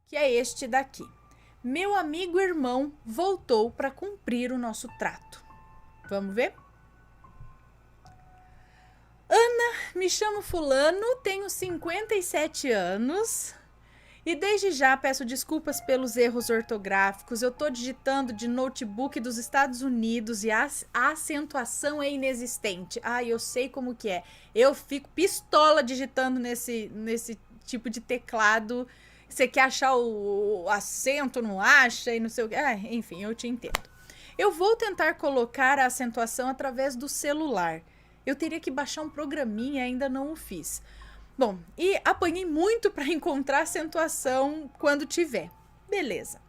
que é este daqui. Meu amigo irmão voltou para cumprir o nosso trato. Vamos ver? Ana, me chamo fulano, tenho 57 anos e desde já peço desculpas pelos erros ortográficos. Eu tô digitando de notebook dos Estados Unidos e a acentuação é inexistente. Eu sei como que é. Eu fico pistola digitando nesse tipo de teclado. Você quer achar o acento, não acha e não sei o que. Enfim, eu te entendo. Eu vou tentar colocar a acentuação através do celular. Eu teria que baixar um programinha e ainda não o fiz. Bom, e apanhei muito para encontrar acentuação quando tiver. Beleza.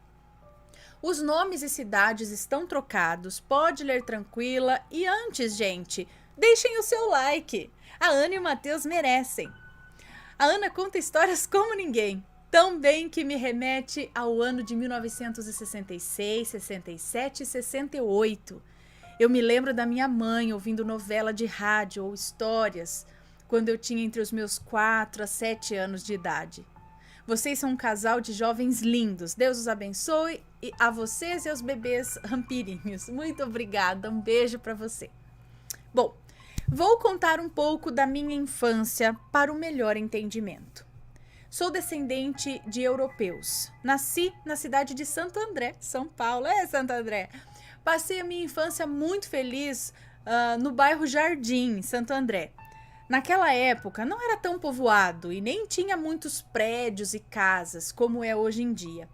Os nomes e cidades estão trocados, pode ler tranquila. E antes, gente, deixem o seu like. A Ana e o Matheus merecem. A Ana conta histórias como ninguém. Tão bem que me remete ao ano de 1966, 67 e 68. Eu me lembro da minha mãe ouvindo novela de rádio ou histórias quando eu tinha entre os meus 4 a 7 anos de idade. Vocês são um casal de jovens lindos. Deus os abençoe e a vocês e aos bebês rampirinhos. Muito obrigada. Um beijo para você. Bom, vou contar um pouco da minha infância para o melhor entendimento. Sou descendente de europeus. Nasci na cidade de Santo André, São Paulo. Santo André! Passei a minha infância muito feliz no bairro Jardim, Santo André. Naquela época não era tão povoado e nem tinha muitos prédios e casas como é hoje em dia.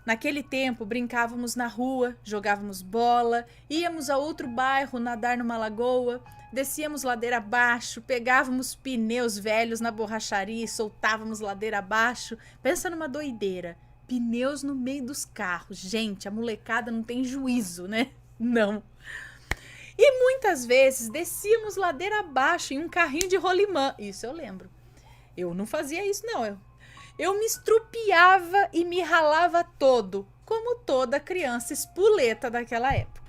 Naquele tempo brincávamos na rua, jogávamos bola, íamos a outro bairro nadar numa lagoa, descíamos ladeira abaixo, pegávamos pneus velhos na borracharia e soltávamos ladeira abaixo. Pensa numa doideira. Pneus no meio dos carros. Gente, a molecada não tem juízo, né? Não. E muitas vezes descíamos ladeira abaixo em um carrinho de rolimã. Isso eu lembro. Eu não fazia isso, não. Eu me estrupiava e me ralava todo, como toda criança espoleta daquela época.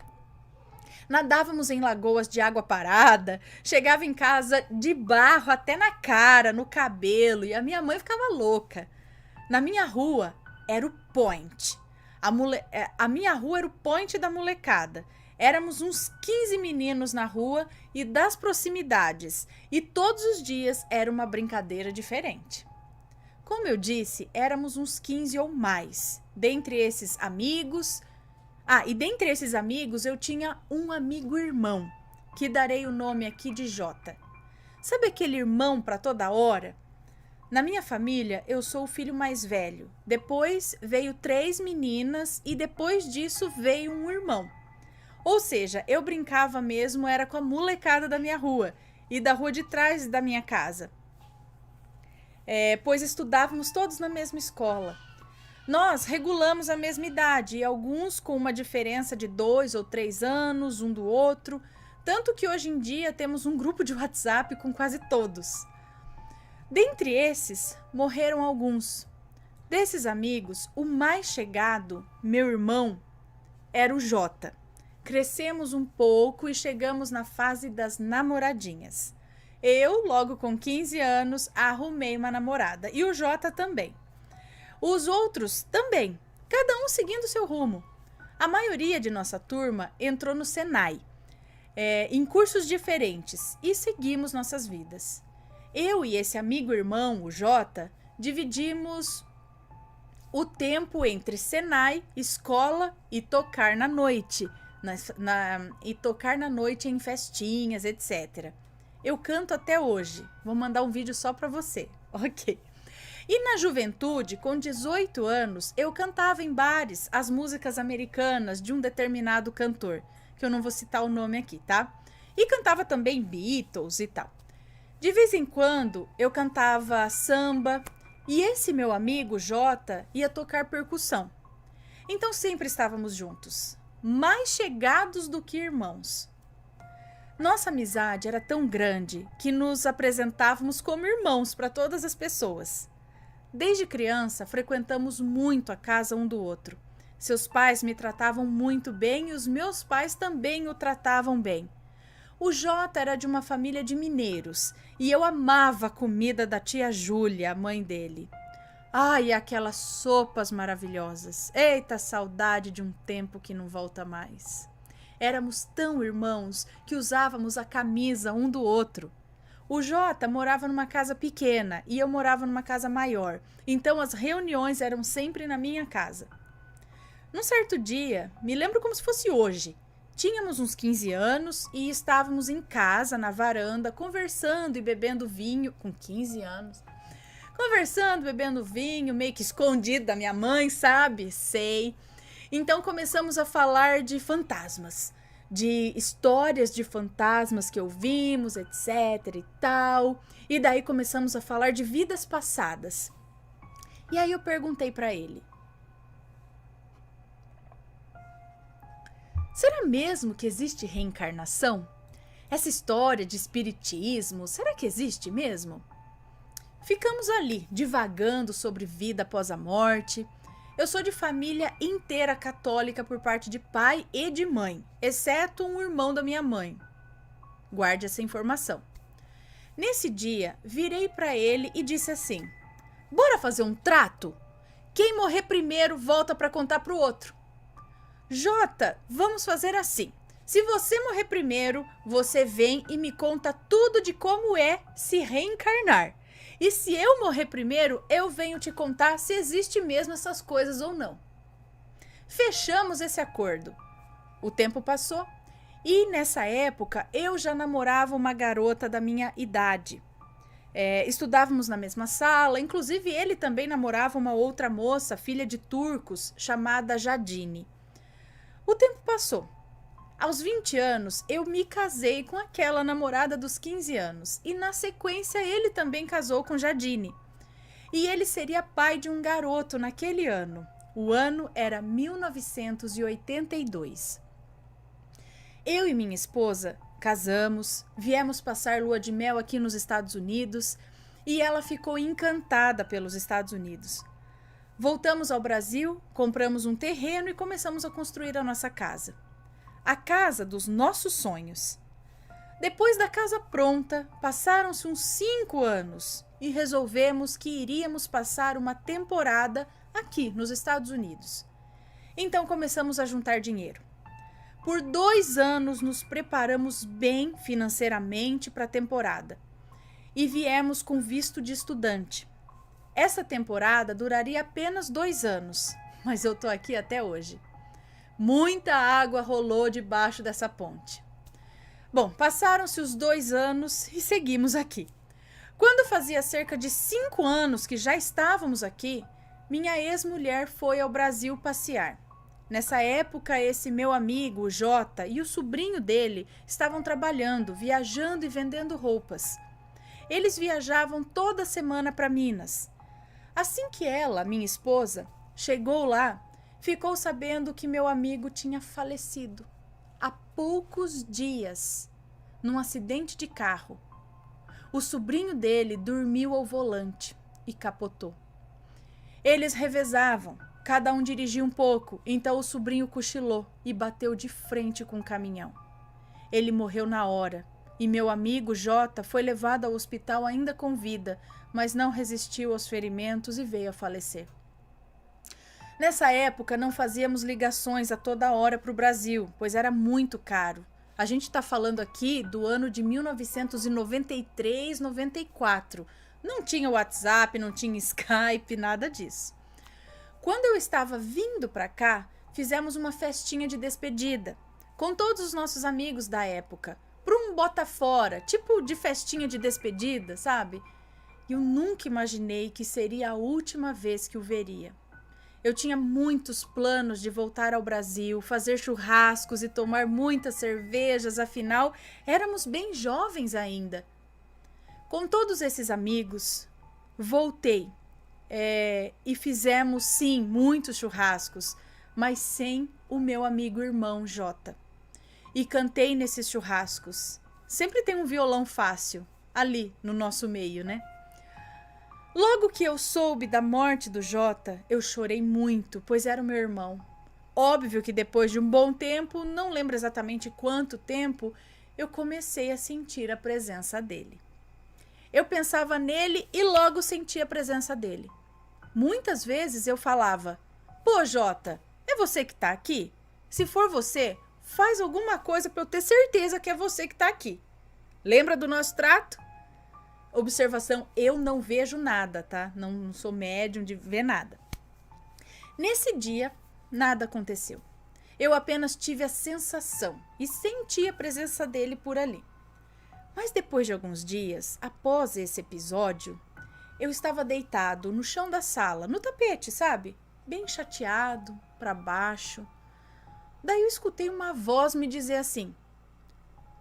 Nadávamos em lagoas de água parada, chegava em casa de barro até na cara, no cabelo, e a minha mãe ficava louca. Na minha rua era o point. A minha rua era o point da molecada. Éramos uns 15 meninos na rua e das proximidades, e todos os dias era uma brincadeira diferente. Como eu disse, éramos uns 15 ou mais. Dentre esses amigos eu tinha um amigo irmão, que darei o nome aqui de Jota. Sabe aquele irmão para toda hora? Na minha família, eu sou o filho mais velho. Depois veio 3 meninas e depois disso veio um irmão. Ou seja, eu brincava mesmo, era com a molecada da minha rua e da rua de trás da minha casa. Pois estudávamos todos na mesma escola. Nós regulamos a mesma idade e alguns com uma diferença de 2 ou 3 anos um do outro, tanto que hoje em dia temos um grupo de WhatsApp com quase todos. Dentre esses, morreram alguns. Desses amigos, o mais chegado, meu irmão, era o Jota. Crescemos um pouco e chegamos na fase das namoradinhas. Eu, logo com 15 anos, arrumei uma namorada e o Jota também. Os outros também, cada um seguindo seu rumo. A maioria de nossa turma entrou no Senai, em cursos diferentes, e seguimos nossas vidas. Eu e esse amigo irmão, o Jota, dividimos o tempo entre Senai, escola e tocar na noite, em festinhas, etc. Eu canto até hoje. Vou mandar um vídeo só para você, ok? E na juventude, com 18 anos, eu cantava em bares as músicas americanas de um determinado cantor, que eu não vou citar o nome aqui, tá? E cantava também Beatles e tal. De vez em quando, eu cantava samba e esse meu amigo, Jota, ia tocar percussão. Então sempre estávamos juntos, mais chegados do que irmãos. Nossa amizade era tão grande que nos apresentávamos como irmãos para todas as pessoas. Desde criança, frequentamos muito a casa um do outro. Seus pais me tratavam muito bem e os meus pais também o tratavam bem. O Jota era de uma família de mineiros e eu amava a comida da tia Júlia, a mãe dele. Ai, aquelas sopas maravilhosas. Eita, saudade de um tempo que não volta mais. Éramos tão irmãos que usávamos a camisa um do outro. O Jota morava numa casa pequena e eu morava numa casa maior, então as reuniões eram sempre na minha casa. Num certo dia, me lembro como se fosse hoje, tínhamos uns 15 anos e estávamos em casa, na varanda, conversando e bebendo vinho, com 15 anos. Conversando, bebendo vinho, meio que escondido da minha mãe, sabe? Sei. Então começamos a falar de fantasmas, de histórias de fantasmas que ouvimos, etc e tal. E daí começamos a falar de vidas passadas. E aí eu perguntei para ele: será mesmo que existe reencarnação? Essa história de espiritismo, será que existe mesmo? Ficamos ali, divagando sobre vida após a morte. Eu sou de família inteira católica por parte de pai e de mãe, exceto um irmão da minha mãe. Guarde essa informação. Nesse dia, virei para ele e disse assim: bora fazer um trato? Quem morrer primeiro volta para contar pro outro. Jota, vamos fazer assim. Se você morrer primeiro, você vem e me conta tudo de como é se reencarnar. E se eu morrer primeiro, eu venho te contar se existe mesmo essas coisas ou não. Fechamos esse acordo. O tempo passou e nessa época eu já namorava uma garota da minha idade. Estudávamos na mesma sala, inclusive ele também namorava uma outra moça, filha de turcos, chamada Jadine. O tempo passou. Aos 20 anos, eu me casei com aquela namorada dos 15 anos e, na sequência, ele também casou com Jadine. E ele seria pai de um garoto naquele ano. O ano era 1982. Eu e minha esposa casamos, viemos passar lua de mel aqui nos Estados Unidos e ela ficou encantada pelos Estados Unidos. Voltamos ao Brasil, compramos um terreno e começamos a construir a nossa casa. A casa dos nossos sonhos. Depois da casa pronta, passaram-se uns 5 anos e resolvemos que iríamos passar uma temporada aqui nos Estados Unidos. Então começamos a juntar dinheiro. Por 2 anos nos preparamos bem financeiramente para a temporada e viemos com visto de estudante. Essa temporada duraria apenas 2 anos, mas eu tô aqui até hoje. Muita água rolou debaixo dessa ponte. Bom, passaram-se os 2 anos e seguimos aqui. Quando fazia cerca de 5 anos que já estávamos aqui, minha ex-mulher foi ao Brasil passear. Nessa época, esse meu amigo, o Jota, e o sobrinho dele estavam trabalhando, viajando e vendendo roupas. Eles viajavam toda semana para Minas. Assim que ela, minha esposa, chegou lá, ficou sabendo que meu amigo tinha falecido há poucos dias, num acidente de carro. O sobrinho dele dormiu ao volante e capotou. Eles revezavam, cada um dirigia um pouco, então o sobrinho cochilou e bateu de frente com o caminhão. Ele morreu na hora e meu amigo Jota foi levado ao hospital ainda com vida, mas não resistiu aos ferimentos e veio a falecer. Nessa época, não fazíamos ligações a toda hora para o Brasil, pois era muito caro. A gente está falando aqui do ano de 1993, 94. Não tinha WhatsApp, não tinha Skype, nada disso. Quando eu estava vindo para cá, fizemos uma festinha de despedida, com todos os nossos amigos da época, para um bota fora, tipo de festinha de despedida, sabe? Eu nunca imaginei que seria a última vez que o veria. Eu tinha muitos planos de voltar ao Brasil, fazer churrascos e tomar muitas cervejas, afinal, éramos bem jovens ainda. Com todos esses amigos, voltei e fizemos, sim, muitos churrascos, mas sem o meu amigo irmão Jota. E cantei nesses churrascos. Sempre tem um violão fácil, ali no nosso meio, né? Logo que eu soube da morte do Jota, eu chorei muito, pois era o meu irmão. Óbvio que depois de um bom tempo, não lembro exatamente quanto tempo, eu comecei a sentir a presença dele. Eu pensava nele e logo senti a presença dele. Muitas vezes eu falava: pô, Jota, é você que tá aqui? Se for você, faz alguma coisa pra eu ter certeza que é você que tá aqui. Lembra do nosso trato? Observação, eu não vejo nada, tá? Não sou médium de ver nada. Nesse dia, nada aconteceu. Eu apenas tive a sensação e senti a presença dele por ali. Mas depois de alguns dias, após esse episódio, eu estava deitado no chão da sala, no tapete, sabe? Bem chateado, para baixo. Daí eu escutei uma voz me dizer assim: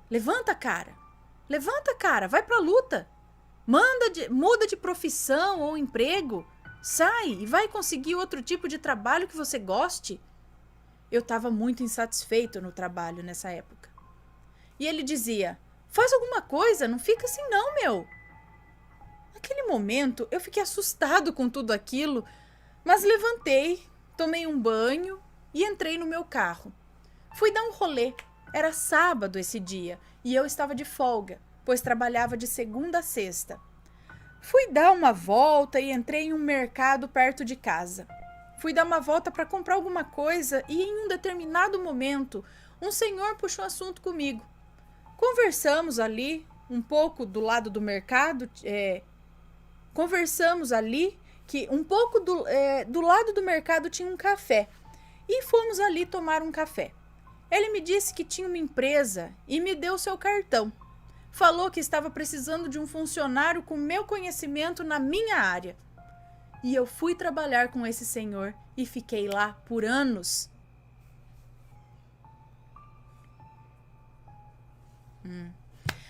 levanta, cara, vai pra luta. Muda de profissão ou emprego. Sai e vai conseguir outro tipo de trabalho que você goste. Eu estava muito insatisfeito no trabalho nessa época. E ele dizia: faz alguma coisa, não fica assim não, meu. Naquele momento eu fiquei assustado com tudo aquilo, mas levantei, tomei um banho e entrei no meu carro. Fui dar um rolê. Era sábado esse dia e eu estava de folga, pois trabalhava de segunda a sexta. Fui dar uma volta e entrei em um mercado perto de casa. Fui dar uma volta para comprar alguma coisa e em um determinado momento, um senhor puxou assunto comigo. Conversamos ali, um pouco do lado do mercado, do lado do mercado tinha um café e fomos ali tomar um café. Ele me disse que tinha uma empresa e me deu seu cartão. Falou que estava precisando de um funcionário com meu conhecimento na minha área. E eu fui trabalhar com esse senhor e fiquei lá por anos.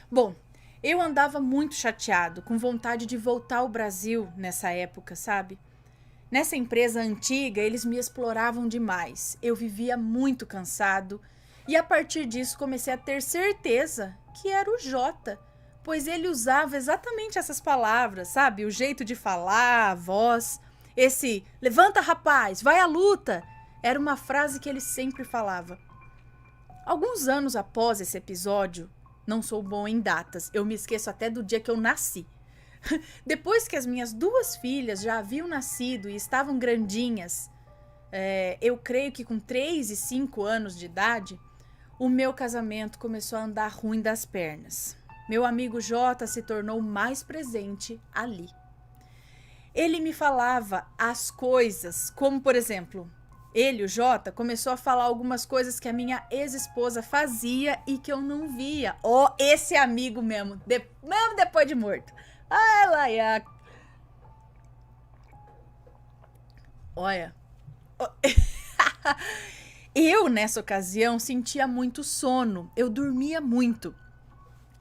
Bom, eu andava muito chateado, com vontade de voltar ao Brasil nessa época, sabe? Nessa empresa antiga, eles me exploravam demais. Eu vivia muito cansado e a partir disso comecei a ter certeza que era o Jota, pois ele usava exatamente essas palavras, sabe? O jeito de falar, a voz, esse levanta rapaz, vai à luta, era uma frase que ele sempre falava. Alguns anos após esse episódio, não sou bom em datas, eu me esqueço até do dia que eu nasci. Depois que as minhas 2 filhas já haviam nascido e estavam grandinhas, eu creio que com 3 e 5 anos de idade, o meu casamento começou a andar ruim das pernas. Meu amigo Jota se tornou mais presente ali. Ele me falava as coisas, como por exemplo, ele, o Jota, começou a falar algumas coisas que a minha ex-esposa fazia e que eu não via. Esse amigo mesmo, mesmo depois de morto. Ai, Laia. Olha. Eu, nessa ocasião, sentia muito sono. Eu dormia muito.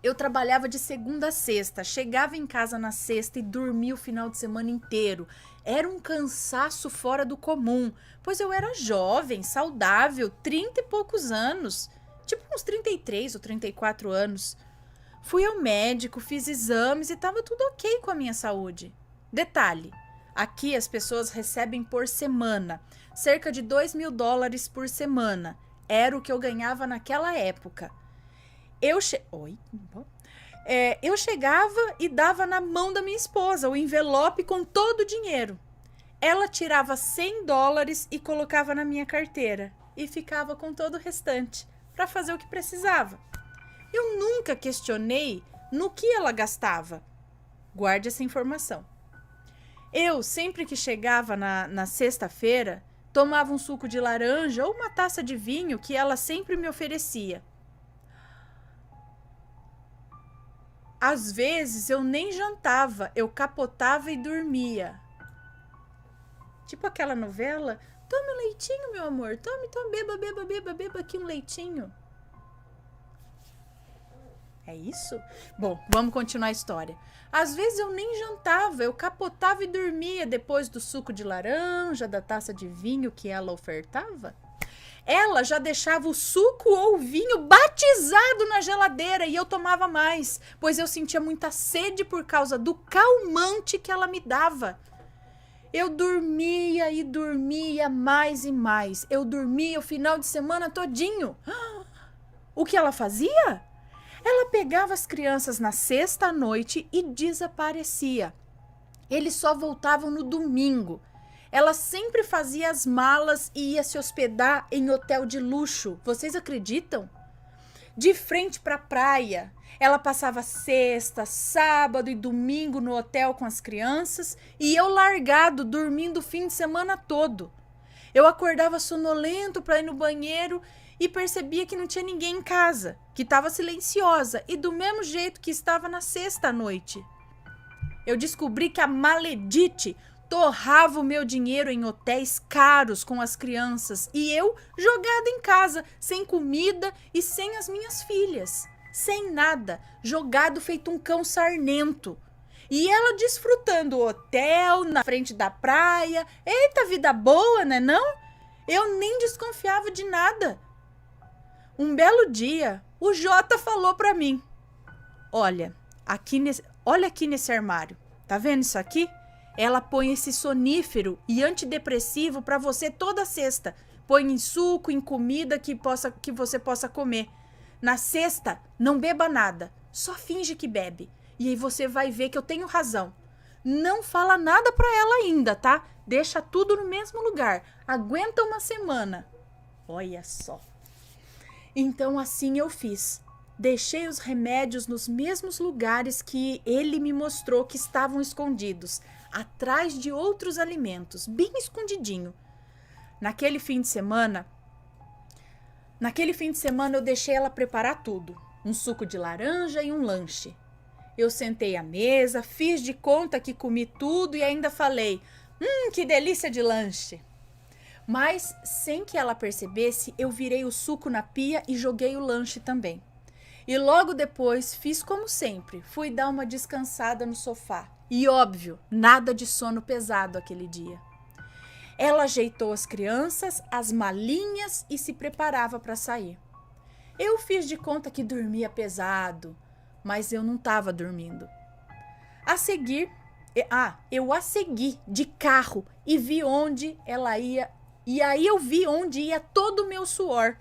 Eu trabalhava de segunda a sexta. Chegava em casa na sexta e dormia o final de semana inteiro. Era um cansaço fora do comum, pois eu era jovem, saudável, 30 e poucos anos. Tipo uns 33 ou 34 anos. Fui ao médico, fiz exames e estava tudo ok com a minha saúde. Detalhe, aqui as pessoas recebem por semana, cerca de $2.000 por semana. Era o que eu ganhava naquela época. Eu chegava e dava na mão da minha esposa o envelope com todo o dinheiro. Ela tirava $100 e colocava na minha carteira e ficava com todo o restante para fazer o que precisava. Eu nunca questionei no que ela gastava. Guarde essa informação. Eu, sempre que chegava na sexta-feira, tomava um suco de laranja ou uma taça de vinho que ela sempre me oferecia. Às vezes eu nem jantava, eu capotava e dormia. Tipo aquela novela, tome um leitinho, meu amor, tome, beba aqui um leitinho. É isso? Bom, vamos continuar a história. Às vezes eu nem jantava, eu capotava e dormia depois do suco de laranja, da taça de vinho que ela ofertava. Ela já deixava o suco ou o vinho batizado na geladeira e eu tomava mais, pois eu sentia muita sede por causa do calmante que ela me dava. Eu dormia e dormia mais e mais. Eu dormia o final de semana todinho. O que ela fazia? Ela pegava as crianças na sexta à noite e desaparecia. Eles só voltavam no domingo. Ela sempre fazia as malas e ia se hospedar em hotel de luxo. Vocês acreditam? De frente para a praia. Ela passava sexta, sábado e domingo no hotel com as crianças e eu largado, dormindo o fim de semana todo. Eu acordava sonolento para ir no banheiro e percebia que não tinha ninguém em casa, que estava silenciosa e do mesmo jeito que estava na sexta à noite. Eu descobri que a maledite torrava o meu dinheiro em hotéis caros com as crianças e eu jogada em casa, sem comida e sem as minhas filhas. Sem nada, jogado feito um cão sarnento. E ela desfrutando o hotel, na frente da praia. Eita, vida boa, né não? Eu nem desconfiava de nada. Um belo dia, o Jota falou pra mim: olha aqui nesse armário, tá vendo isso aqui? Ela põe esse sonífero e antidepressivo pra você toda sexta. Põe em suco, em comida que você possa comer. Na sexta, não beba nada, só finge que bebe. E aí você vai ver que eu tenho razão. Não fala nada pra ela ainda, tá? Deixa tudo no mesmo lugar. Aguenta uma semana. Olha só. Então assim eu fiz. Deixei os remédios nos mesmos lugares que ele me mostrou que estavam escondidos, atrás de outros alimentos, bem escondidinho. Naquele fim de semana eu deixei ela preparar tudo. Um suco de laranja e um lanche. Eu sentei à mesa, fiz de conta que comi tudo e ainda falei: que delícia de lanche. Mas, sem que ela percebesse, eu virei o suco na pia e joguei o lanche também. E logo depois, fiz como sempre, fui dar uma descansada no sofá. E óbvio, nada de sono pesado aquele dia. Ela ajeitou as crianças, as malinhas e se preparava para sair. Eu fiz de conta que dormia pesado, mas eu não estava dormindo. Eu a segui de carro e vi onde ela ia. E aí eu vi onde ia todo o meu suor.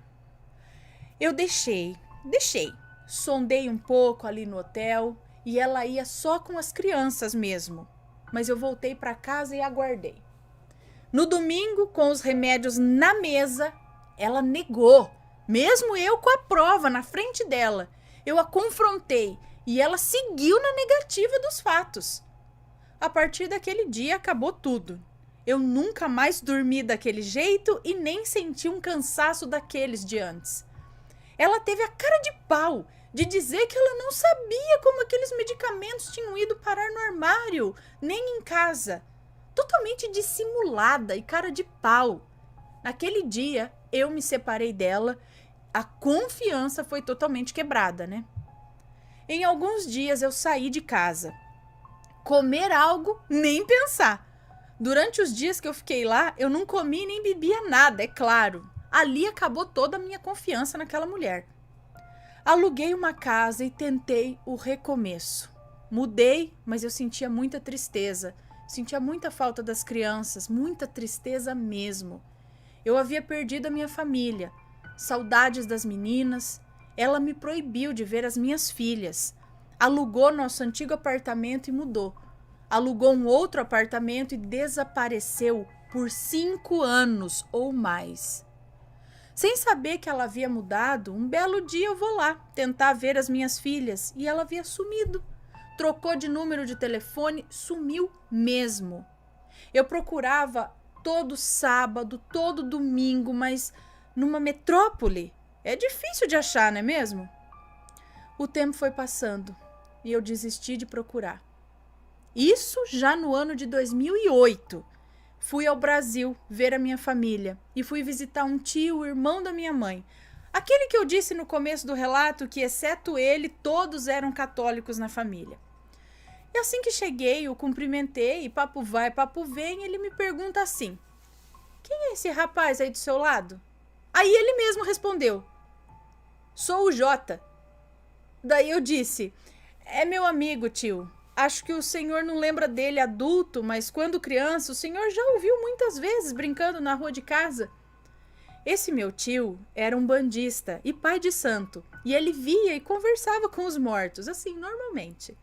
Eu deixei. Sondei um pouco ali no hotel e ela ia só com as crianças mesmo. Mas eu voltei para casa e aguardei. No domingo, com os remédios na mesa, ela negou. Mesmo eu com a prova na frente dela. Eu a confrontei e ela seguiu na negativa dos fatos. A partir daquele dia acabou tudo. Eu nunca mais dormi daquele jeito e nem senti um cansaço daqueles de antes. Ela teve a cara de pau de dizer que ela não sabia como aqueles medicamentos tinham ido parar no armário, nem em casa. Totalmente dissimulada e cara de pau. Naquele dia, eu me separei dela. A confiança foi totalmente quebrada, né? Em alguns dias eu saí de casa. Comer algo, nem pensar. Durante os dias que eu fiquei lá, eu não comi nem bebia nada, é claro. Ali acabou toda a minha confiança naquela mulher. Aluguei uma casa e tentei o recomeço. Mudei, mas eu sentia muita tristeza. Sentia muita falta das crianças, muita tristeza mesmo. Eu havia perdido a minha família, saudades das meninas. Ela me proibiu de ver as minhas filhas. Alugou nosso antigo apartamento e mudou. Alugou um outro apartamento e desapareceu por 5 anos ou mais. Sem saber que ela havia mudado, um belo dia eu vou lá tentar ver as minhas filhas e ela havia sumido. Trocou de número de telefone, sumiu mesmo. Eu procurava todo sábado, todo domingo, mas numa metrópole é difícil de achar, não é mesmo? O tempo foi passando e eu desisti de procurar. Isso já no ano de 2008. Fui ao Brasil ver a minha família e fui visitar um tio, o irmão da minha mãe. Aquele que eu disse no começo do relato que, exceto ele, todos eram católicos na família. E assim que cheguei, eu cumprimentei e papo vai, papo vem, ele me pergunta assim: quem é esse rapaz aí do seu lado? Aí ele mesmo respondeu: sou o Jota. Daí eu disse: é meu amigo, tio. Acho que o senhor não lembra dele adulto, mas quando criança o senhor já o viu muitas vezes brincando na rua de casa. Esse meu tio era um bandista e pai de santo, e ele via e conversava com os mortos, assim, normalmente.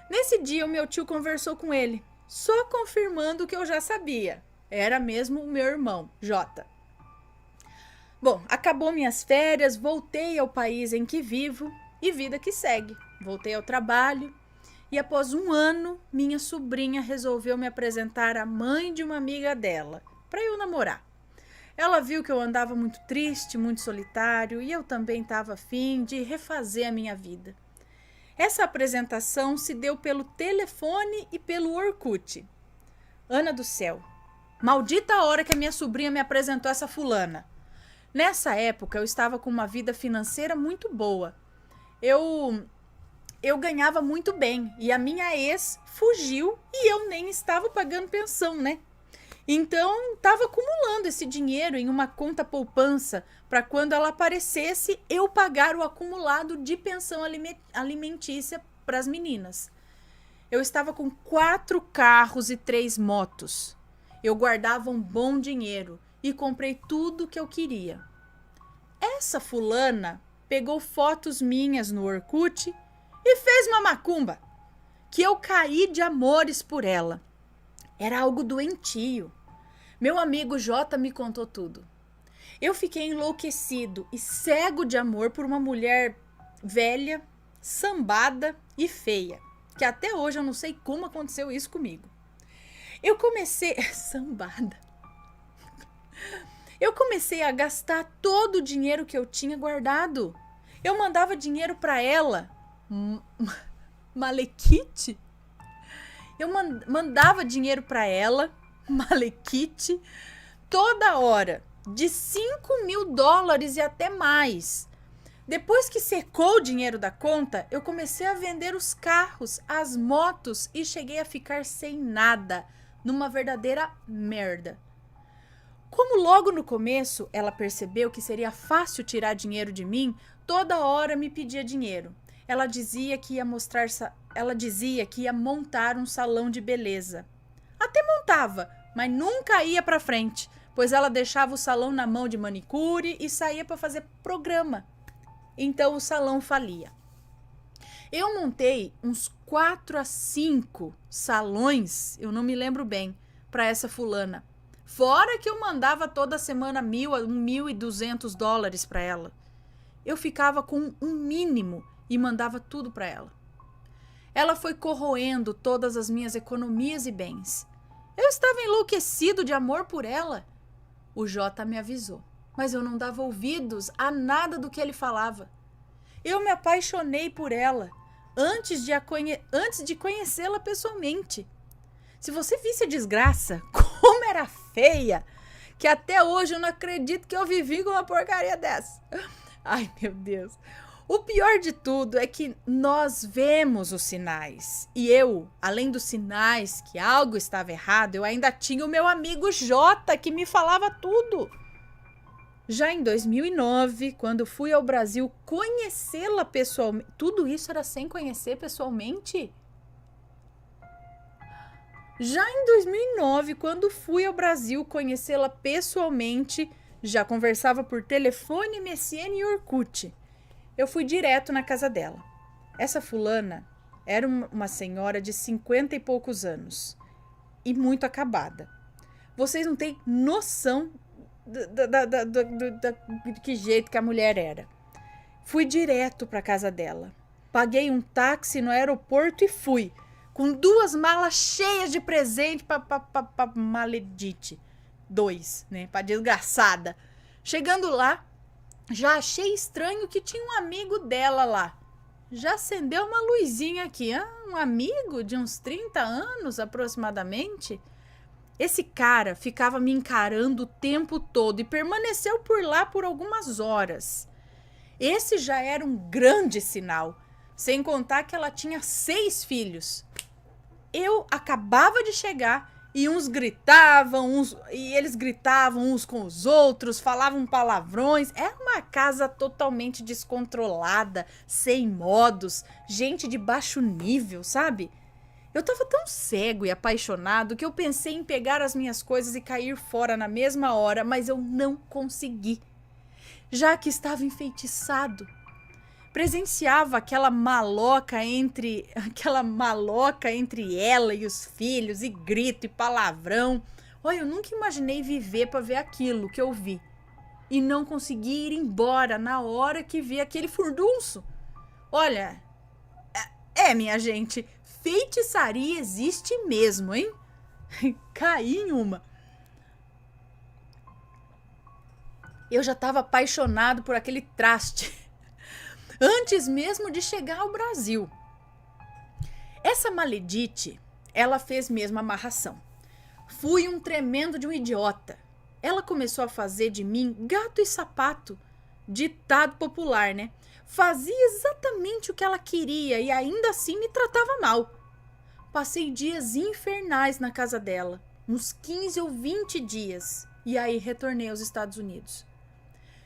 Nesse dia o meu tio conversou com ele, só confirmando o que eu já sabia. Era mesmo o meu irmão, Jota. Bom, acabou minhas férias, voltei ao país em que vivo e vida que segue. Voltei ao trabalho e após um ano, minha sobrinha resolveu me apresentar à mãe de uma amiga dela, para eu namorar. Ela viu que eu andava muito triste, muito solitário e eu também estava a fim de refazer a minha vida. Essa apresentação se deu pelo telefone e pelo Orkut. Ana do céu, maldita a hora que a minha sobrinha me apresentou essa fulana. Nessa época eu estava com uma vida financeira muito boa. Eu ganhava muito bem e a minha ex fugiu e eu nem estava pagando pensão, né? Então estava acumulando esse dinheiro em uma conta poupança para quando ela aparecesse eu pagar o acumulado de pensão alimentícia para as meninas. Eu estava com 4 carros e 3 motos. Eu guardava um bom dinheiro e comprei tudo que eu queria. Essa fulana pegou fotos minhas no Orkut e fez uma macumba, que eu caí de amores por ela. Era algo doentio. Meu amigo Jota me contou tudo. Eu fiquei enlouquecido e cego de amor por uma mulher velha, sambada e feia, que até hoje eu não sei como aconteceu isso comigo. Eu comecei... Sambada. Eu comecei a gastar todo o dinheiro que eu tinha guardado. Eu mandava dinheiro para ela. Malequite? Eu mandava dinheiro para ela, Malequite, toda hora, de $5.000 e até mais. Depois que secou o dinheiro da conta, eu comecei a vender os carros, as motos e cheguei a ficar sem nada, numa verdadeira merda. Como logo no começo ela percebeu que seria fácil tirar dinheiro de mim, toda hora me pedia dinheiro. Ela dizia que ia montar um salão de beleza. Até montava, mas nunca ia para frente, pois ela deixava o salão na mão de manicure e saía para fazer programa. Então o salão falia. Eu montei uns 4 a 5 salões, eu não me lembro bem, para essa fulana. Fora que eu mandava toda semana $1.200 para ela. Eu ficava com um mínimo e mandava tudo para ela. Ela foi corroendo todas as minhas economias e bens. Eu estava enlouquecido de amor por ela. O Jota me avisou, mas eu não dava ouvidos a nada do que ele falava. Eu me apaixonei por ela antes de conhecê-la pessoalmente. Se você visse a desgraça, como era feia, que até hoje eu não acredito que eu vivi com uma porcaria dessa. Ai, meu Deus. O pior de tudo é que nós vemos os sinais. E eu, além dos sinais que algo estava errado, eu ainda tinha o meu amigo Jota, que me falava tudo. Já em 2009, quando fui ao Brasil conhecê-la pessoalmente... Tudo isso era sem conhecer pessoalmente? Já em 2009, quando fui ao Brasil conhecê-la pessoalmente, já conversava por telefone, MSN e Orkut. Eu fui direto na casa dela. Essa fulana era uma senhora de 50 e poucos anos e muito acabada. Vocês não têm noção de que jeito que a mulher era. Fui direto para casa dela. Paguei um táxi no aeroporto e fui. Com 2 malas cheias de presente pra maledite. 2, né? Pra desgraçada. Chegando lá, já achei estranho que tinha um amigo dela lá. Já acendeu uma luzinha aqui. Um amigo de uns 30 anos aproximadamente. Esse cara ficava me encarando o tempo todo e permaneceu por lá por algumas horas. Esse já era um grande sinal. Sem contar que ela tinha 6 filhos. Eu acabava de chegar e eles gritavam uns com os outros, falavam palavrões. Era uma casa totalmente descontrolada, sem modos, gente de baixo nível, sabe? Eu tava tão cego e apaixonado que eu pensei em pegar as minhas coisas e cair fora na mesma hora, mas eu não consegui, já que estava enfeitiçado. Presenciava aquela maloca entre ela e os filhos, e grito e palavrão. Olha, eu nunca imaginei viver para ver aquilo que eu vi. E não consegui ir embora na hora que vi aquele furdunço. Olha, minha gente, feitiçaria existe mesmo, hein? Caí em uma. Eu já estava apaixonado por aquele traste. Antes mesmo de chegar ao Brasil. Essa maledite, ela fez mesmo amarração. Fui um tremendo de um idiota. Ela começou a fazer de mim gato e sapato. Ditado popular, né? Fazia exatamente o que ela queria e ainda assim me tratava mal. Passei dias infernais na casa dela. Uns 15 ou 20 dias. E aí retornei aos Estados Unidos.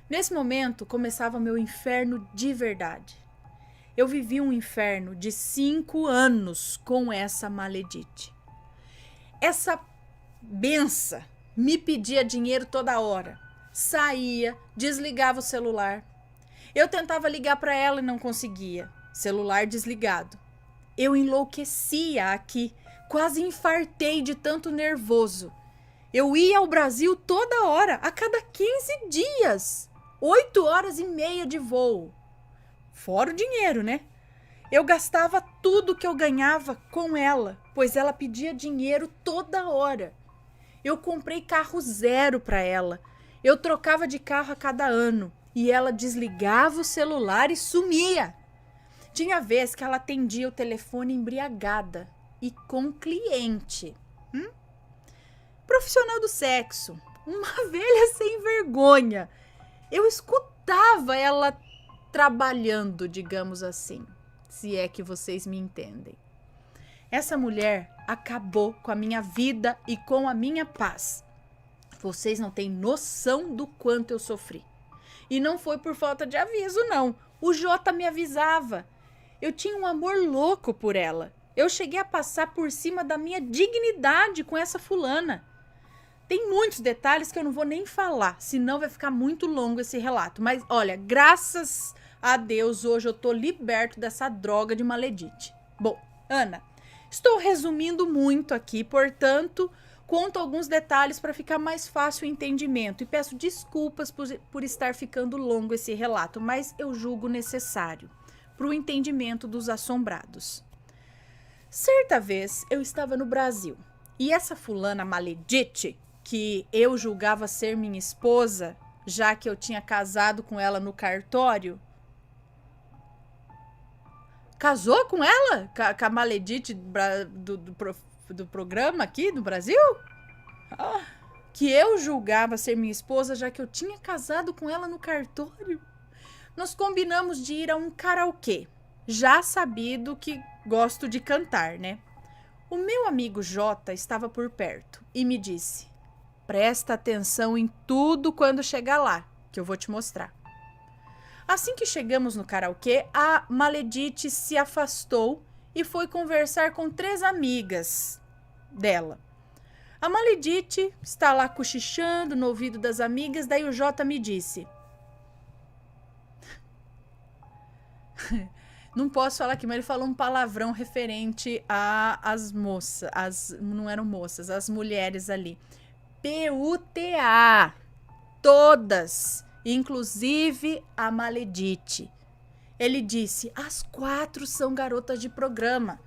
Nesse momento, começava meu inferno de verdade. Eu vivi um inferno de 5 anos com essa maledite. Essa bença me pedia dinheiro toda hora. Saía, desligava o celular. Eu tentava ligar para ela e não conseguia. Celular desligado. Eu enlouquecia aqui. Quase infartei de tanto nervoso. Eu ia ao Brasil toda hora, a cada 15 dias. 8 horas e meia de voo. Fora o dinheiro, né? Eu gastava tudo que eu ganhava com ela, pois ela pedia dinheiro toda hora. Eu comprei carro zero para ela. Eu trocava de carro a cada ano e ela desligava o celular e sumia. Tinha vez que ela atendia o telefone embriagada e com cliente. Profissional do sexo, uma velha sem vergonha. Eu escutava ela trabalhando, digamos assim, se é que vocês me entendem. Essa mulher acabou com a minha vida e com a minha paz. Vocês não têm noção do quanto eu sofri. E não foi por falta de aviso, não. O Jota me avisava. Eu tinha um amor louco por ela. Eu cheguei a passar por cima da minha dignidade com essa fulana. Tem muitos detalhes que eu não vou nem falar, senão vai ficar muito longo esse relato. Mas olha, graças a Deus, hoje eu tô liberto dessa droga de maledite. Bom, Ana, estou resumindo muito aqui, portanto, conto alguns detalhes para ficar mais fácil o entendimento. E peço desculpas por estar ficando longo esse relato, mas eu julgo necessário para o entendimento dos assombrados. Certa vez eu estava no Brasil e essa fulana maledite, que eu julgava ser minha esposa, já que eu tinha casado com ela no cartório. Casou com ela? Com a maledite do programa aqui no Brasil? Que eu julgava ser minha esposa, já que eu tinha casado com ela no cartório. Nós combinamos de ir a um karaokê, já sabido que gosto de cantar, né? O meu amigo Jota estava por perto e me disse: presta atenção em tudo quando chegar lá, que eu vou te mostrar. Assim que chegamos no karaokê, a maledite se afastou e foi conversar com 3 amigas dela. A maledite está lá cochichando no ouvido das amigas, daí o Jota me disse: não posso falar aqui, mas ele falou um palavrão referente às moças, não eram moças, as mulheres ali. PUTA, todas, inclusive a maledite. Ele disse: as 4 são garotas de programa.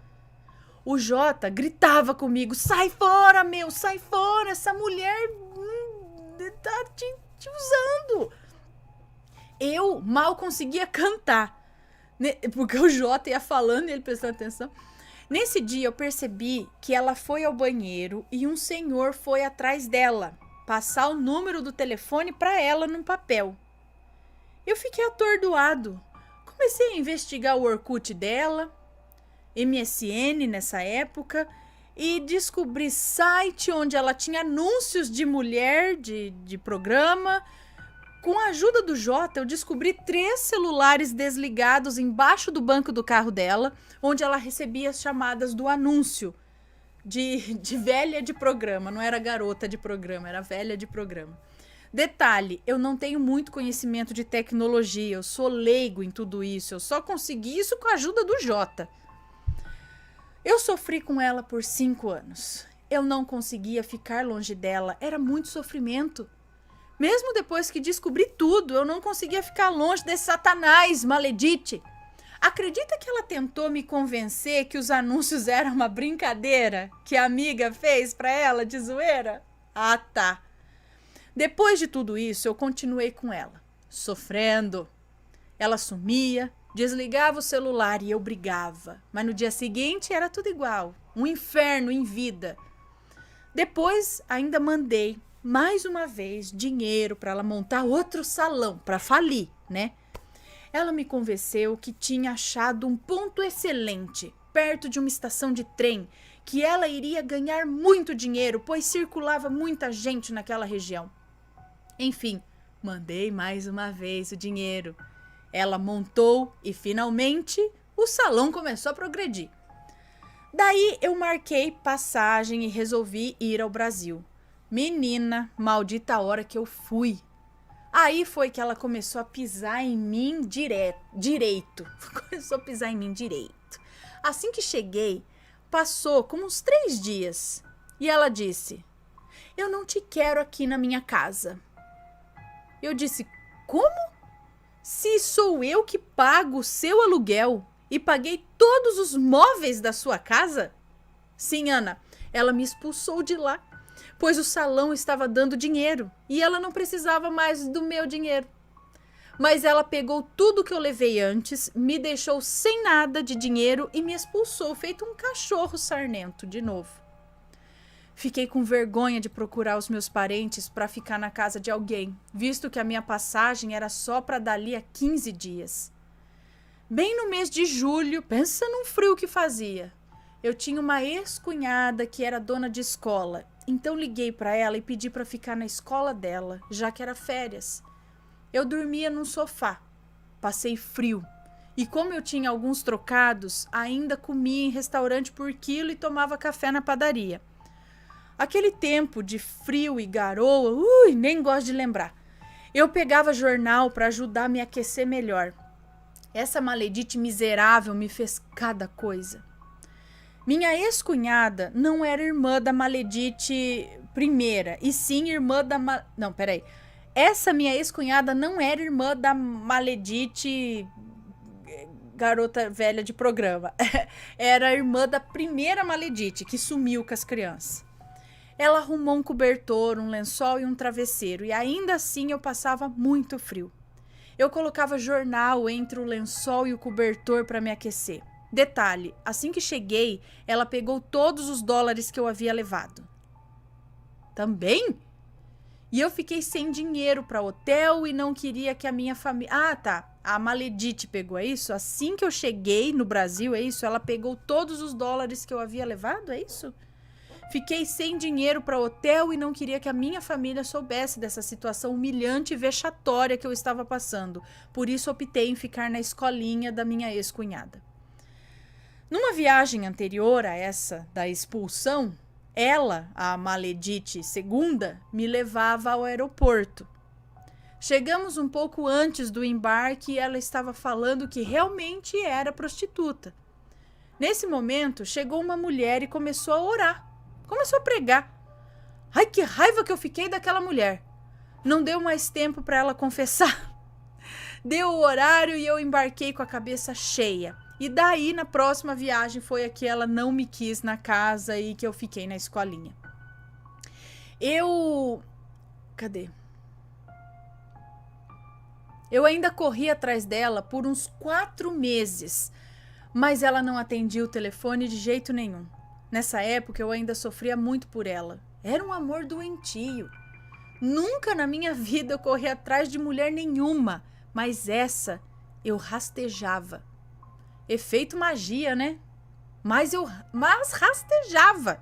O Jota gritava comigo: sai fora, meu, sai fora, essa mulher tá te usando. Eu mal conseguia cantar, porque o Jota ia falando e ele prestando atenção. Nesse dia eu percebi que ela foi ao banheiro e um senhor foi atrás dela, passar o número do telefone para ela num papel. Eu fiquei atordoado. Comecei a investigar o Orkut dela, MSN nessa época, e descobri site onde ela tinha anúncios de mulher, de programa. Com a ajuda do Jota, eu descobri 3 celulares desligados embaixo do banco do carro dela, onde ela recebia as chamadas do anúncio de velha de programa. Não era garota de programa, era velha de programa. Detalhe, eu não tenho muito conhecimento de tecnologia, eu sou leigo em tudo isso, eu só consegui isso com a ajuda do Jota. Eu sofri com ela por 5 anos. Eu não conseguia ficar longe dela, era muito sofrimento. Mesmo depois que descobri tudo, eu não conseguia ficar longe desse Satanás, maledite. Acredita que ela tentou me convencer que os anúncios eram uma brincadeira que a amiga fez pra ela de zoeira? Ah, tá. Depois de tudo isso, eu continuei com ela, sofrendo. Ela sumia, desligava o celular e eu brigava. Mas no dia seguinte era tudo igual, um inferno em vida. Depois ainda mandei, mais uma vez, dinheiro para ela montar outro salão, para falir, né? Ela me convenceu que tinha achado um ponto excelente, perto de uma estação de trem, que ela iria ganhar muito dinheiro, pois circulava muita gente naquela região. Enfim, mandei mais uma vez o dinheiro. Ela montou e, finalmente, o salão começou a progredir. Daí eu marquei passagem e resolvi ir ao Brasil. Menina, maldita hora que eu fui. Aí foi que ela começou a pisar em mim direito. Começou a pisar em mim direito. Assim que cheguei, passou como uns 3 dias. E ela disse, eu não te quero aqui na minha casa. Eu disse, como? Se sou eu que pago o seu aluguel e paguei todos os móveis da sua casa? Sim, Ana, ela me expulsou de lá, pois o salão estava dando dinheiro e ela não precisava mais do meu dinheiro. Mas ela pegou tudo que eu levei antes, me deixou sem nada de dinheiro e me expulsou, feito um cachorro sarnento de novo. Fiquei com vergonha de procurar os meus parentes para ficar na casa de alguém, visto que a minha passagem era só para dali a 15 dias. Bem no mês de julho, pensa num frio que fazia. Eu tinha uma ex-cunhada que era dona de escola, então liguei para ela e pedi para ficar na escola dela, já que era férias. Eu dormia num sofá, passei frio, e como eu tinha alguns trocados, ainda comia em restaurante por quilo e tomava café na padaria. Aquele tempo de frio e garoa, nem gosto de lembrar. Eu pegava jornal para ajudar a me aquecer melhor. Essa maledite miserável me fez cada coisa. Minha ex-cunhada não era irmã da maledite primeira, e sim irmã da... Não, peraí. Essa minha ex-cunhada não era irmã da maledite garota velha de programa. Era irmã da primeira maledite, que sumiu com as crianças. Ela arrumou um cobertor, um lençol e um travesseiro, e ainda assim eu passava muito frio. Eu colocava jornal entre o lençol e o cobertor para me aquecer. Detalhe, assim que cheguei, ela pegou todos os dólares que eu havia levado. Também? E eu fiquei sem dinheiro para hotel e não queria que a minha família... Ah, tá. A maledite pegou, é isso? Assim que eu cheguei no Brasil, é isso? Ela pegou todos os dólares que eu havia levado, é isso? Fiquei sem dinheiro para hotel e não queria que a minha família soubesse dessa situação humilhante e vexatória que eu estava passando. Por isso optei em ficar na escolinha da minha ex-cunhada. Numa viagem anterior a essa da expulsão, ela, a maledite segunda, me levava ao aeroporto. Chegamos um pouco antes do embarque e ela estava falando que realmente era prostituta. Nesse momento, chegou uma mulher e começou a orar. Começou a pregar. Ai, que raiva que eu fiquei daquela mulher. Não deu mais tempo para ela confessar. Deu o horário e eu embarquei com a cabeça cheia. E daí, na próxima viagem, foi a que ela não me quis na casa e que eu fiquei na escolinha. Cadê? Eu ainda corri atrás dela por uns 4 meses, mas ela não atendia o telefone de jeito nenhum. Nessa época eu ainda sofria muito por ela. Era um amor doentio. Nunca na minha vida eu corri atrás de mulher nenhuma, mas essa eu rastejava. Efeito magia, né? Mas rastejava.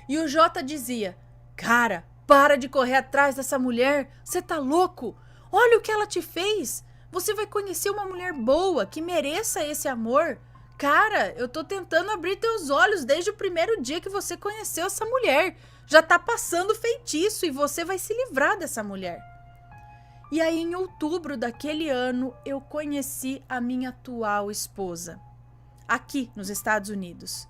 E o Jota dizia, cara, para de correr atrás dessa mulher, você tá louco? Olha o que ela te fez. Você vai conhecer uma mulher boa, que mereça esse amor. Cara, eu tô tentando abrir teus olhos desde o primeiro dia que você conheceu essa mulher. Já tá passando feitiço e você vai se livrar dessa mulher. E aí, em outubro daquele ano, eu conheci a minha atual esposa, aqui nos Estados Unidos.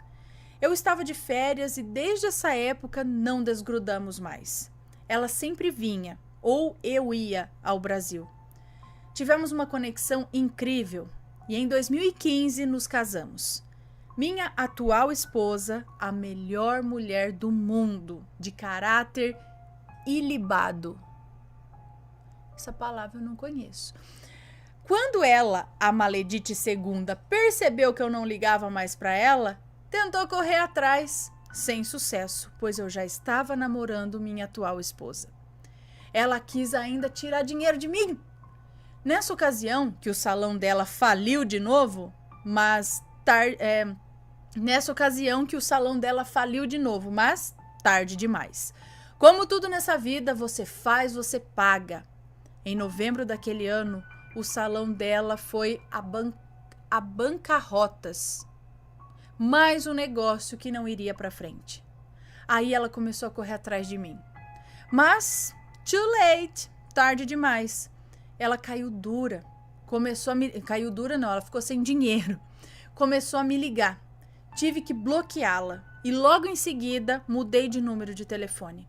Eu estava de férias e desde essa época não desgrudamos mais. Ela sempre vinha, ou eu ia ao Brasil. Tivemos uma conexão incrível e em 2015 nos casamos. Minha atual esposa, a melhor mulher do mundo, de caráter ilibado. Essa palavra eu não conheço. Quando ela, a maledite segunda, percebeu que eu não ligava mais para ela, tentou correr atrás, sem sucesso, pois eu já estava namorando minha atual esposa. Ela quis ainda tirar dinheiro de mim. Nessa ocasião, que o salão dela faliu de novo, mas tarde demais. Como tudo nessa vida, você faz, você paga. Em novembro daquele ano, o salão dela foi a bancarrotas. Mais um negócio que não iria para frente. Aí ela começou a correr atrás de mim. Mas, too late, tarde demais. Ela caiu dura. Caiu dura não, ela ficou sem dinheiro. Começou a me ligar. Tive que bloqueá-la e logo em seguida mudei de número de telefone.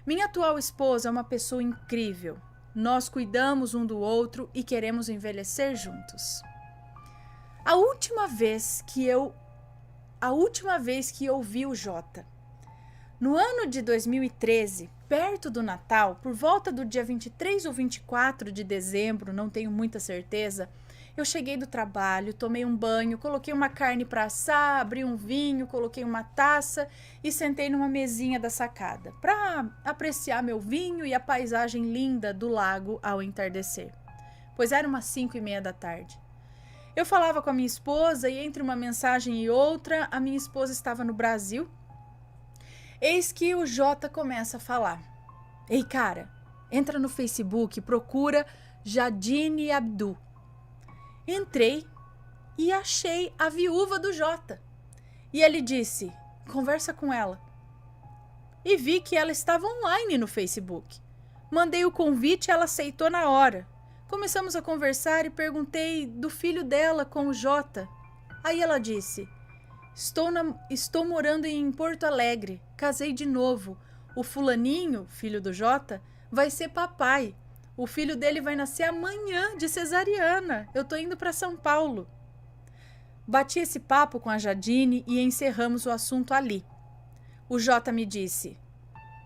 Minha atual esposa é uma pessoa incrível. Nós cuidamos um do outro e queremos envelhecer juntos. A última vez que eu vi o Jota. No ano de 2013, perto do Natal, por volta do dia 23 ou 24 de dezembro, não tenho muita certeza, eu cheguei do trabalho, tomei um banho, coloquei uma carne para assar, abri um vinho, coloquei uma taça e sentei numa mesinha da sacada para apreciar meu vinho e a paisagem linda do lago ao entardecer, pois era umas 5:30 da tarde. Eu falava com a minha esposa e entre uma mensagem e outra, a minha esposa estava no Brasil. Eis que o Jota começa a falar. Ei, cara, entra no Facebook, procura Jadine Abdu. Entrei e achei a viúva do Jota. E ele disse, conversa com ela. E vi que ela estava online no Facebook. Mandei o convite e ela aceitou na hora. Começamos a conversar e perguntei do filho dela com o Jota. Aí ela disse, estou morando em Porto Alegre, casei de novo. O fulaninho, filho do Jota, vai ser papai. O filho dele vai nascer amanhã de cesariana. Eu tô indo para São Paulo. Bati esse papo com a Jadine e encerramos o assunto ali. O Jota me disse,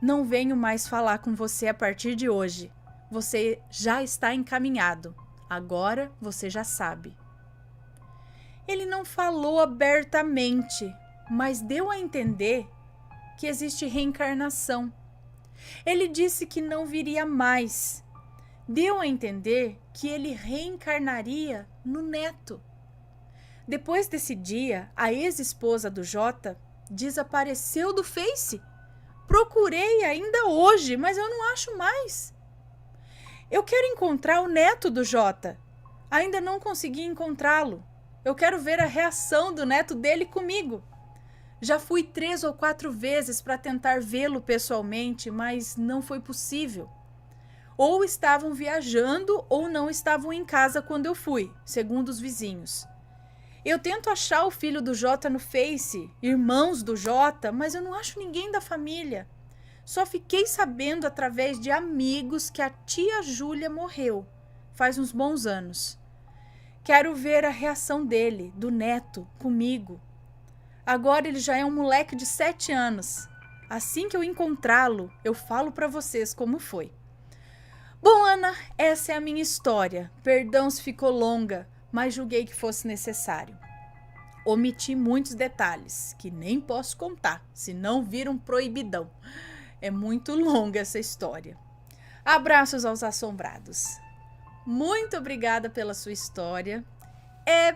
não venho mais falar com você a partir de hoje. Você já está encaminhado. Agora você já sabe. Ele não falou abertamente, mas deu a entender que existe reencarnação. Ele disse que não viria mais. Deu a entender que ele reencarnaria no neto. Depois desse dia, a ex-esposa do Jota desapareceu do Face. Procurei ainda hoje, mas eu não acho mais. Eu quero encontrar o neto do Jota. Ainda não consegui encontrá-lo. Eu quero ver a reação do neto dele comigo. Já fui 3 ou 4 vezes para tentar vê-lo pessoalmente, mas não foi possível. Ou estavam viajando ou não estavam em casa quando eu fui, segundo os vizinhos. Eu tento achar o filho do Jota no Face, irmãos do Jota, mas eu não acho ninguém da família. Só fiquei sabendo através de amigos que a tia Júlia morreu, faz uns bons anos. Quero ver a reação dele, do neto, comigo. Agora ele já é um moleque de 7 anos. Assim que eu encontrá-lo, eu falo para vocês como foi. Bom, Ana, essa é a minha história. Perdão se ficou longa, mas julguei que fosse necessário. Omiti muitos detalhes, que nem posso contar, senão vira um proibidão. É muito longa essa história. Abraços aos assombrados. Muito obrigada pela sua história.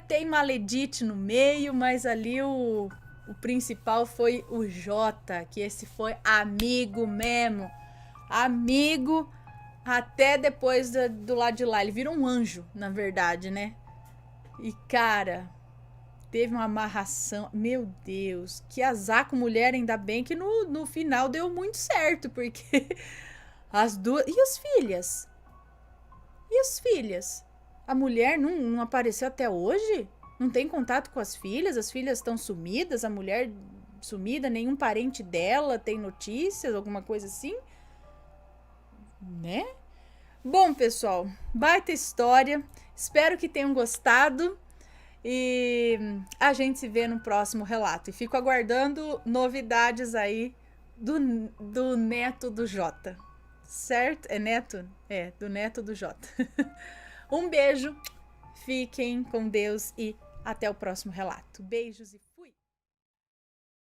Tem Maledite no meio, mas ali o principal foi o Jota, que esse foi amigo mesmo. Amigo até depois do lado de lá. Ele virou um anjo, na verdade, né? E, cara, teve uma amarração. Meu Deus, que azar com mulher, ainda bem que no final deu muito certo, porque as duas... E as filhas? E as filhas? A mulher não apareceu até hoje? Não tem contato com as filhas? As filhas estão sumidas? A mulher sumida, nenhum parente dela tem notícias, alguma coisa assim, né? Bom, pessoal, baita história. Espero que tenham gostado e a gente se vê no próximo relato. E fico aguardando novidades aí do neto do Jota. Certo? É neto? É, do neto do Jota. Um beijo, fiquem com Deus e até o próximo relato. Beijos e